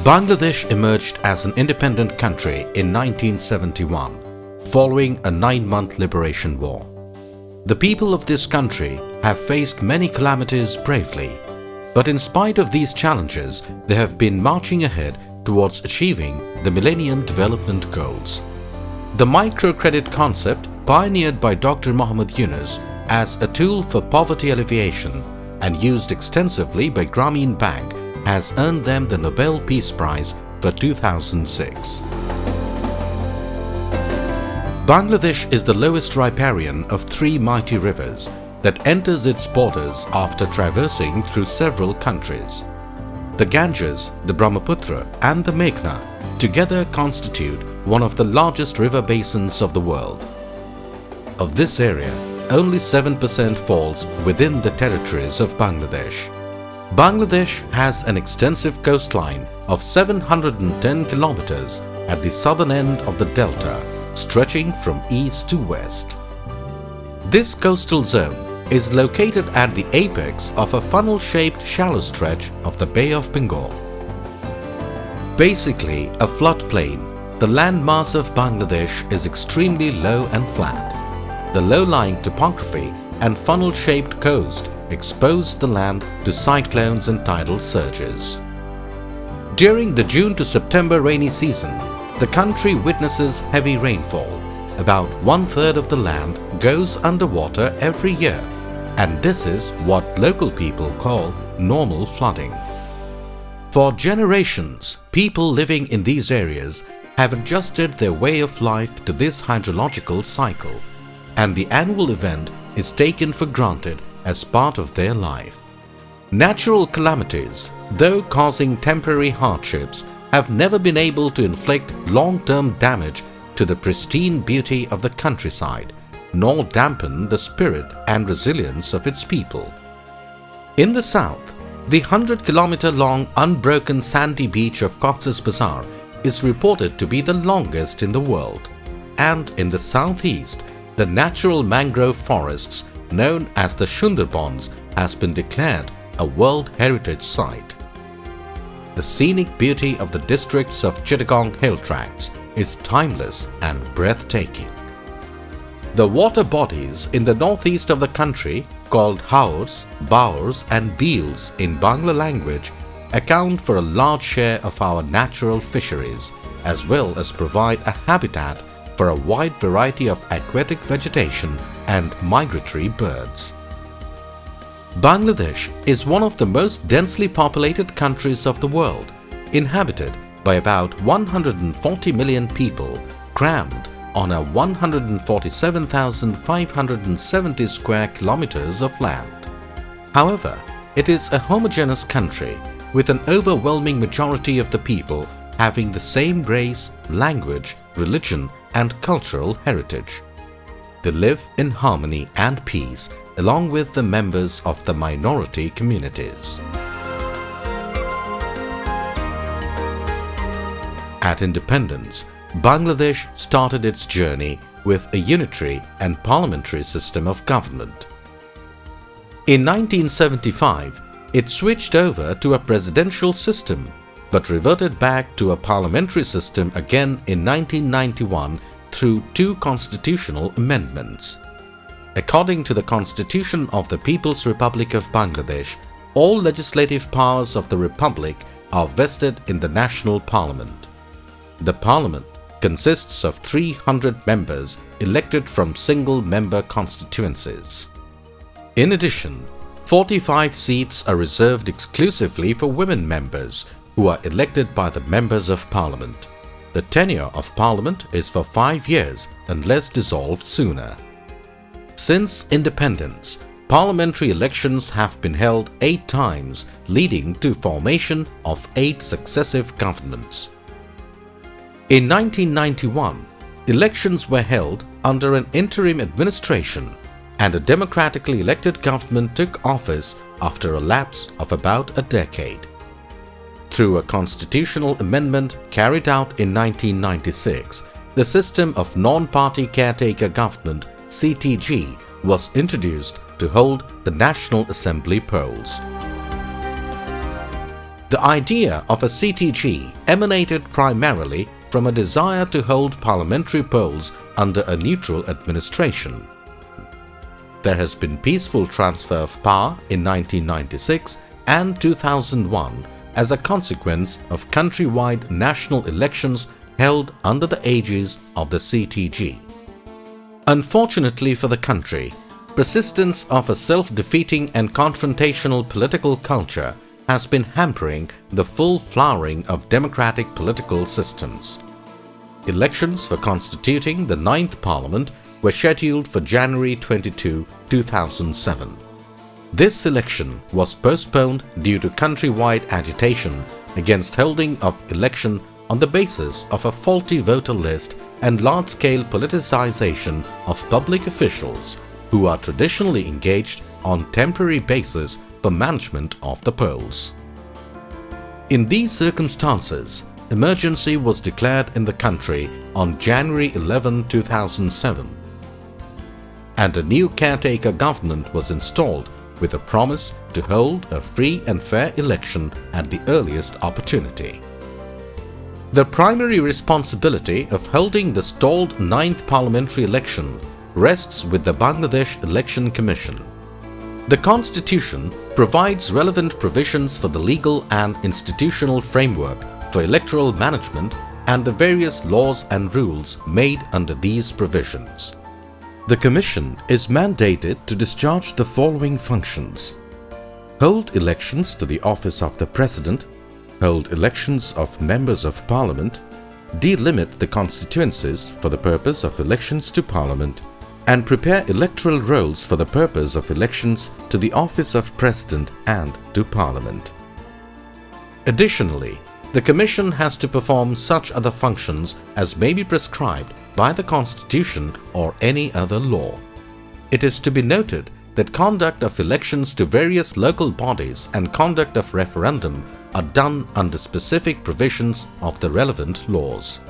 Bangladesh emerged as an independent country in 1971, following a 9-month liberation war. The people of this country have faced many calamities bravely, but in spite of these challenges, they have been marching ahead towards achieving the Millennium Development Goals. The microcredit concept, pioneered by Dr. Muhammad Yunus as a tool for poverty alleviation and used extensively by Grameen Bank, has earned them the Nobel Peace Prize for 2006. Bangladesh is the lowest riparian of 3 mighty rivers that enters its borders after traversing through several countries. The Ganges, the Brahmaputra and the Meghna together constitute one of the largest river basins of the world. Of this area, only 7% falls within the territories of Bangladesh. Bangladesh has an extensive coastline of 710 kilometers at the southern end of the delta, stretching from east to west. This coastal zone is located at the apex of a funnel-shaped shallow stretch of the Bay of Bengal. Basically a floodplain, the landmass of Bangladesh is extremely low and flat. The low-lying topography and funnel-shaped coast expose the land to cyclones and tidal surges. During the June to September rainy season, the country witnesses heavy rainfall. About 1/3 of the land goes underwater every year, and this is what local people call normal flooding. For generations, people living in these areas have adjusted their way of life to this hydrological cycle, and the annual event is taken for granted as part of their life. Natural calamities, though causing temporary hardships, have never been able to inflict long-term damage to the pristine beauty of the countryside, nor dampen the spirit and resilience of its people. In the south, the 100-kilometer-long unbroken sandy beach of Cox's Bazar is reported to be the longest in the world, and in the southeast, the natural mangrove forests known as the Sundarbans has been declared a World Heritage Site. The scenic beauty of the districts of Chittagong Hill Tracts is timeless and breathtaking. The water bodies in the northeast of the country, called Haurs, Baurs and Beels in Bangla language, account for a large share of our natural fisheries, as well as provide a habitat for a wide variety of aquatic vegetation and migratory birds. Bangladesh is one of the most densely populated countries of the world, inhabited by about 140 million people, crammed on a 147,570 square kilometers of land. However, it is a homogeneous country with an overwhelming majority of the people having the same race, language, religion and cultural heritage. They live in harmony and peace along with the members of the minority communities. At independence, Bangladesh started its journey with a unitary and parliamentary system of government. In 1975, it switched over to a presidential system, but reverted back to a parliamentary system again in 1991 through 2 constitutional amendments. According to the Constitution of the People's Republic of Bangladesh, all legislative powers of the Republic are vested in the National Parliament. The Parliament consists of 300 members elected from single-member constituencies. In addition, 45 seats are reserved exclusively for women members who are elected by the members of Parliament. The tenure of Parliament is for 5 years unless dissolved sooner. Since independence, parliamentary elections have been held 8 times, leading to formation of 8 successive governments. In 1991, elections were held under an interim administration and a democratically elected government took office after a lapse of about a decade. Through a constitutional amendment carried out in 1996, the system of non-party caretaker government (CTG) was introduced to hold the National Assembly polls. The idea of a CTG emanated primarily from a desire to hold parliamentary polls under a neutral administration. There has been peaceful transfer of power in 1996 and 2001 as a consequence of countrywide national elections held under the aegis of the CTG. Unfortunately for the country, persistence of a self-defeating and confrontational political culture has been hampering the full flowering of democratic political systems. Elections for constituting the 9th Parliament were scheduled for January 22, 2007. This election was postponed due to countrywide agitation against holding of election on the basis of a faulty voter list and large-scale politicization of public officials who are traditionally engaged on temporary basis for management of the polls. In these circumstances, emergency was declared in the country on January 11, 2007, and a new caretaker government was installed with a promise to hold a free and fair election at the earliest opportunity. The primary responsibility of holding the stalled 9th parliamentary election rests with the Bangladesh Election Commission. The Constitution provides relevant provisions for the legal and institutional framework for electoral management and the various laws and rules made under these provisions. The Commission is mandated to discharge the following functions: hold elections to the office of the President, hold elections of members of Parliament, delimit the constituencies for the purpose of elections to Parliament, and prepare electoral rolls for the purpose of elections to the office of President and to Parliament. Additionally, the Commission has to perform such other functions as may be prescribed by the Constitution or any other law. It is to be noted that conduct of elections to various local bodies and conduct of referendum are done under specific provisions of the relevant laws.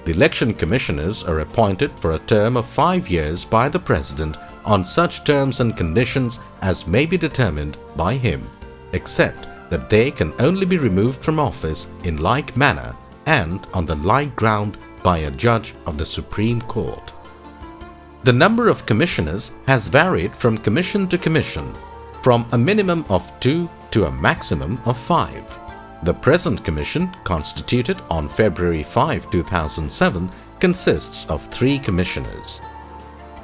The election commissioners are appointed for a term of 5 years by the President on such terms and conditions as may be determined by him, except that they can only be removed from office in like manner and on the like ground by a judge of the Supreme Court. The number of commissioners has varied from commission to commission, from a minimum of 2 to a maximum of 5. The present commission, constituted on February 5, 2007, consists of 3 commissioners.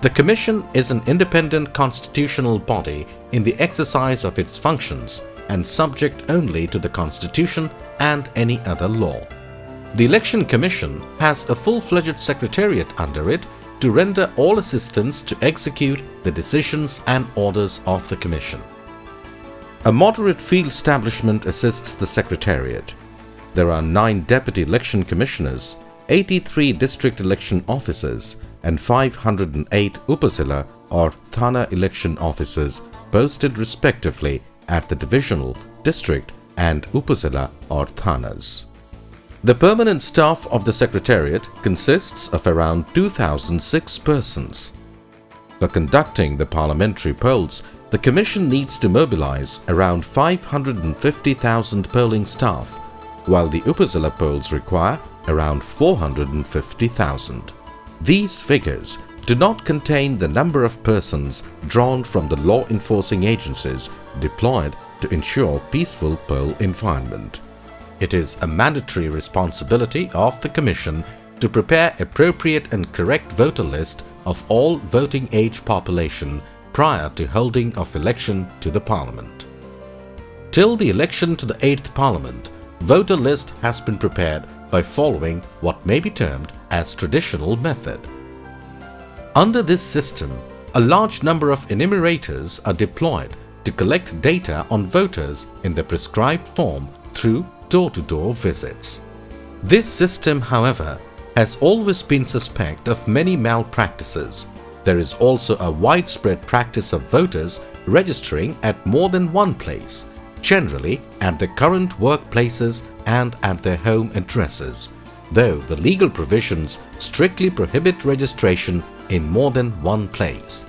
The Commission is an independent constitutional body in the exercise of its functions and subject only to the Constitution and any other law. The Election Commission has a full-fledged secretariat under it to render all assistance to execute the decisions and orders of the Commission. A moderate field establishment assists the Secretariat. There are 9 Deputy Election Commissioners, 83 District Election Officers, and 508 Upazila or Thana Election Officers posted respectively at the Divisional, District, and Upazila or Thanas. The permanent staff of the Secretariat consists of around 2,006 persons. For conducting the parliamentary polls, the Commission needs to mobilize around 550,000 polling staff, while the Upazila polls require around 450,000. These figures do not contain the number of persons drawn from the law enforcing agencies deployed to ensure peaceful poll environment. It is a mandatory responsibility of the Commission to prepare appropriate and correct voter list of all voting age population prior to holding of election to the Parliament. Till the election to the 8th Parliament, voter list has been prepared by following what may be termed as traditional method. Under this system, a large number of enumerators are deployed to collect data on voters in the prescribed form through door-to-door visits. This system, however, has always been suspect of many malpractices. There is also a widespread practice of voters registering at more than one place, generally at their current workplaces and at their home addresses, though the legal provisions strictly prohibit registration in more than one place.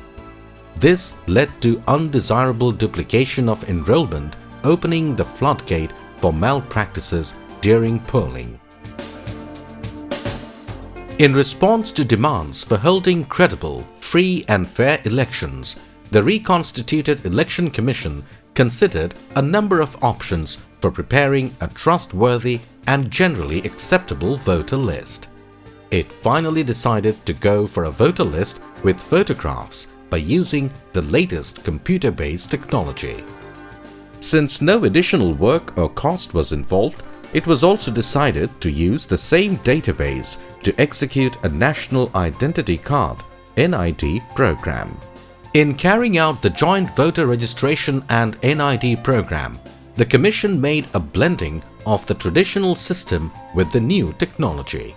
This led to undesirable duplication of enrollment, opening the floodgate for malpractices during polling. In response to demands for holding credible, free and fair elections, the reconstituted Election Commission considered a number of options for preparing a trustworthy and generally acceptable voter list. It finally decided to go for a voter list with photographs by using the latest computer-based technology. Since no additional work or cost was involved, it was also decided to use the same database to execute a National Identity Card (NID) program. In carrying out the Joint Voter Registration and NID program, the Commission made a blending of the traditional system with the new technology.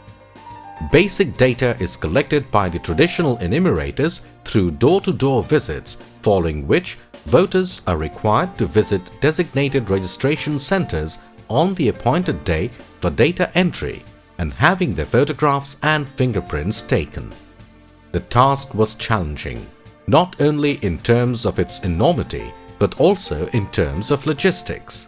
Basic data is collected by the traditional enumerators through door-to-door visits, following which voters are required to visit designated registration centers on the appointed day for data entry and having their photographs and fingerprints taken. The task was challenging, not only in terms of its enormity but also in terms of logistics.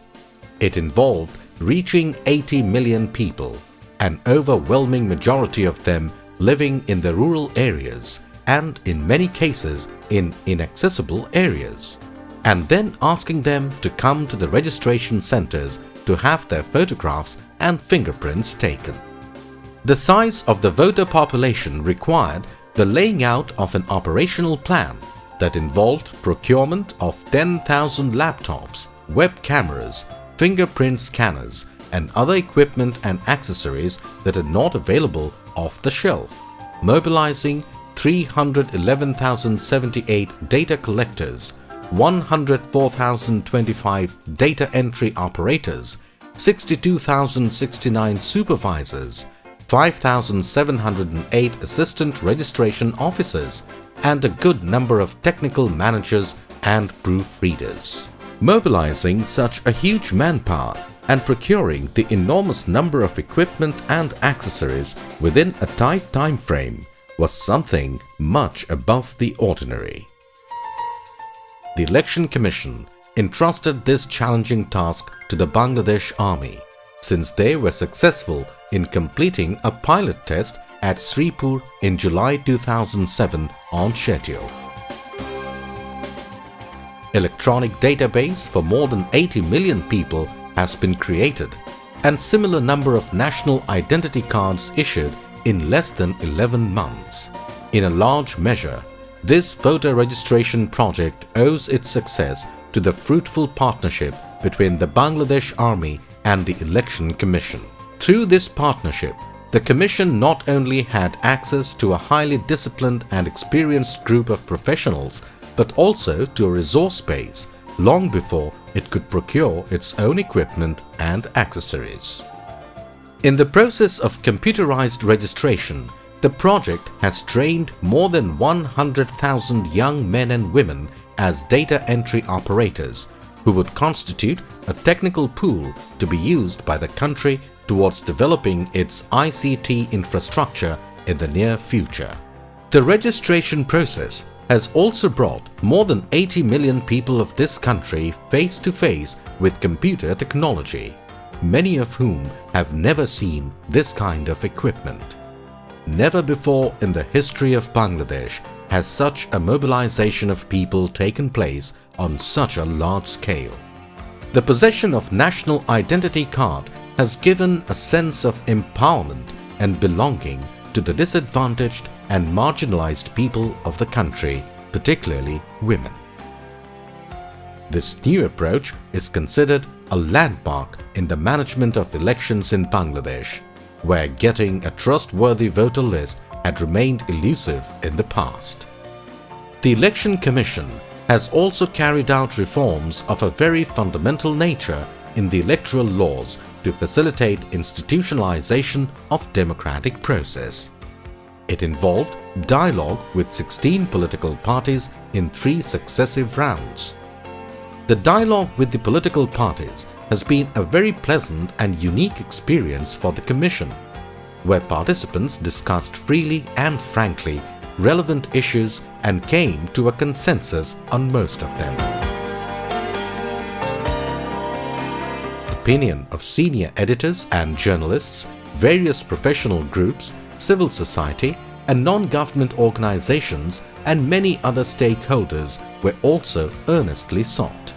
It involved reaching 80 million people, an overwhelming majority of them living in the rural areas and in many cases in inaccessible areas, and then asking them to come to the registration centers to have their photographs and fingerprints taken. The size of the voter population required the laying out of an operational plan that involved procurement of 10,000 laptops, web cameras, fingerprint scanners, and other equipment and accessories that are not available off the shelf, mobilizing 311,078 data collectors, 104,025 data entry operators, 62,069 supervisors, 5,708 assistant registration officers, and a good number of technical managers and proofreaders. Mobilizing such a huge manpower and procuring the enormous number of equipment and accessories within a tight time frame was something much above the ordinary. The Election Commission entrusted this challenging task to the Bangladesh Army, since they were successful in completing a pilot test at Sripur in July 2007 on schedule. Electronic database for more than 80 million people has been created, and similar number of national identity cards issued in less than 11 months. In a large measure, this voter registration project owes its success to the fruitful partnership between the Bangladesh Army and the Election Commission. Through this partnership, the Commission not only had access to a highly disciplined and experienced group of professionals, but also to a resource base long before it could procure its own equipment and accessories. In the process of computerized registration, the project has trained more than 100,000 young men and women as data entry operators, who would constitute a technical pool to be used by the country towards developing its ICT infrastructure in the near future. The registration process has also brought more than 80 million people of this country face to face with computer technology, many of whom have never seen this kind of equipment. Never before in the history of Bangladesh has such a mobilization of people taken place on such a large scale. The possession of National Identity Card has given a sense of empowerment and belonging to the disadvantaged and marginalized people of the country, particularly women. This new approach is considered a landmark in the management of elections in Bangladesh, where getting a trustworthy voter list had remained elusive in the past. The Election Commission has also carried out reforms of a very fundamental nature in the electoral laws to facilitate institutionalization of democratic process. It involved dialogue with 16 political parties in 3 successive rounds. The dialogue with the political parties has been a very pleasant and unique experience for the Commission, where participants discussed freely and frankly relevant issues and came to a consensus on most of them. A opinion of senior editors and journalists, various professional groups, civil society and non-government organizations and many other stakeholders were also earnestly sought.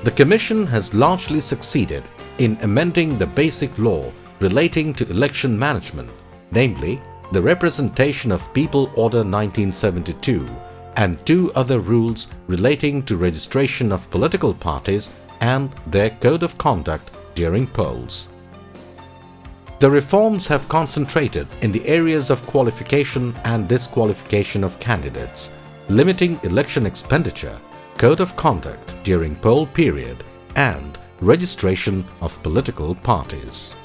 The Commission has largely succeeded in amending the basic law relating to election management, namely the Representation of People Order 1972 and 2 other rules relating to registration of political parties and their code of conduct during polls. The reforms have concentrated in the areas of qualification and disqualification of candidates, limiting election expenditure, code of conduct during poll period, and registration of political parties.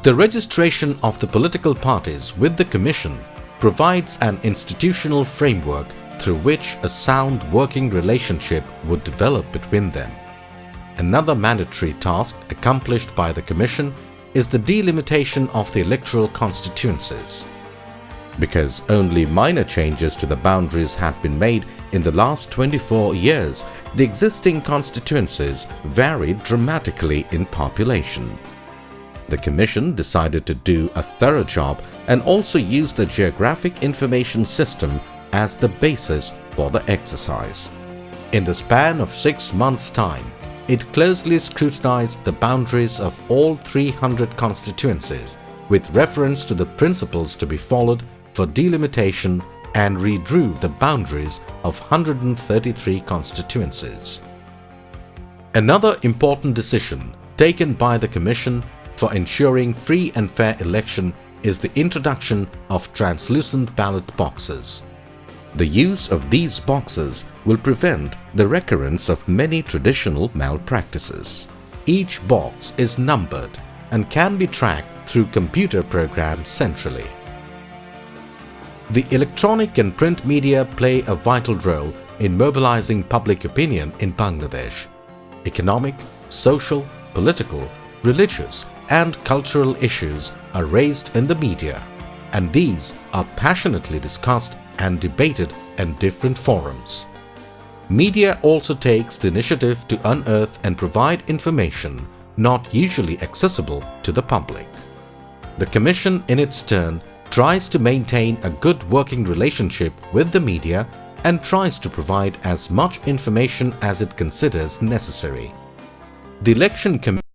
The registration of the political parties with the Commission provides an institutional framework through which a sound working relationship would develop between them. Another mandatory task accomplished by the Commission is the delimitation of the electoral constituencies. Because only minor changes to the boundaries had been made in the last 24 years, the existing constituencies varied dramatically in population. The Commission decided to do a thorough job and also use the Geographic Information System as the basis for the exercise. In the span of 6 months' time, it closely scrutinized the boundaries of all 300 constituencies with reference to the principles to be followed for delimitation and redrew the boundaries of 133 constituencies. Another important decision taken by the Commission for ensuring free and fair election is the introduction of translucent ballot boxes. The use of these boxes will prevent the recurrence of many traditional malpractices. Each box is numbered and can be tracked through computer programs centrally. The electronic and print media play a vital role in mobilizing public opinion in Bangladesh. Economic, social, political, religious and cultural issues are raised in the media, and these are passionately discussed and debated in different forums. Media also takes the initiative to unearth and provide information not usually accessible to the public. The Commission, in its turn, tries to maintain a good working relationship with the media and tries to provide as much information as it considers necessary. The Election Commission